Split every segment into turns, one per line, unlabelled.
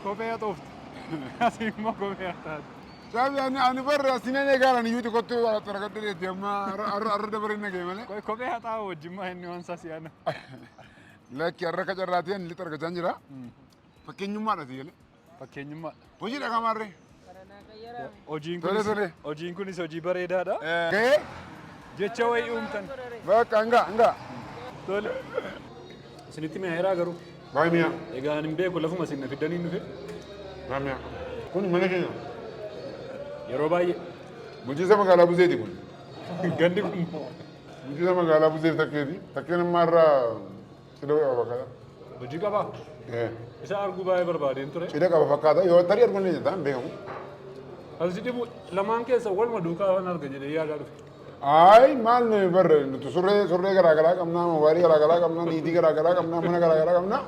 Kophee xuuftu. Asii immoo kophee taate.
Shaafi ani barra sinee gaara ni yuuti kottu taragadde deetti amma arra dabarin nagee malee.
Kophee haxaa wajjin maa inni waan sasiyaana.
Lakki arra kacarraatii inni lixa argachaa jira. Fakkeenyummaadha siyalee.
Fakkeenyummaa.
Hojii dhaqamaarree.
Hojiin kunis hojii bareedaadha. Jecha wayii uumtan.
Bakka hanga.
Tole. Isinitti mi'a heeraa garuu.
Baay'ee mi'a.
Egaa hin beeku lafuma isin fiddanii dhufe.
Baay'ee mi'a. Kun mana keenya.
Yeroo baay'ee.
Bulchiinsa magaalaa Buzeeti kun.
Gandi kun.
Bulchiinsa magaalaa Buzeeti takkeeti. Takkeen ammaa irraa cidha qaba fakkaata.
Hojii qabaa? Isa arguu baay'ee barbaadeen ture.
Cidha qaba fakkaata. Yoo tarii arguun ni jetta hin beekamu.
Asii dhibu lamaan keessa waluma duukaa waan arga jedhee yaadaa dhufe.
Ay maal barre nuti surree garaagaraa qabnaa, mobaayilii garaagaraa qabnaa, niitii garaagaraa qabnaa, mana garaagaraa qabnaa.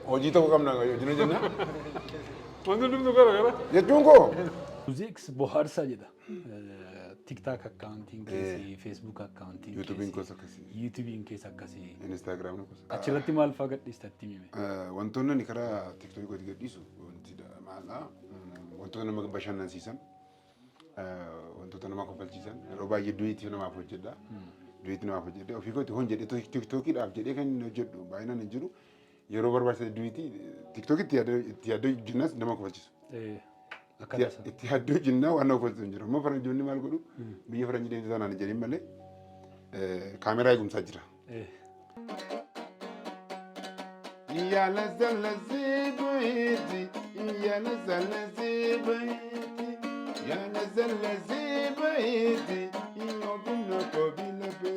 Hojii ta'uu qabna hojii jenna.
Wanti hundumtuu garaagara.
Jechuun koo.
Muuziqs bohaarsaa jedha. TikTok akkaawuntiin keessi, Facebook akkaawuntiin keessi.
YouTubein keessa akkasii.
YouTubein keessa akkasii.
Instagram keessa.
Achirratti maal fa'aa gadhiistatti hime?
Wantoonni ani karaa TikTok gooti gadhiisu wanti maala wantoota nama bashannansiisan. Wantoota nama kofalchiisan yeroo baay'ee duwiitii namaaf hojjedha. Duwiitii namaaf hojjedha. Ofii kootti hon jedhee tiktookiidhaaf jedhee kan inni hojjedhu baay'inaan hin jiru. Yeroo barbaachise duwiitii tiktookitti yaaddoo jinnas nama kofalchiisu. Itti yaaddoo jinnaa waan nama kofalchiisu hin jiru. Amma faranjoonni maal godhu biyya faranjii deemsa sanaan jedhin malee kaameraa eegumsaa jira. Yaala zalazee baheeti yaala zalazee baheeti. Ya nazal zibaiti, yo bina kabila be.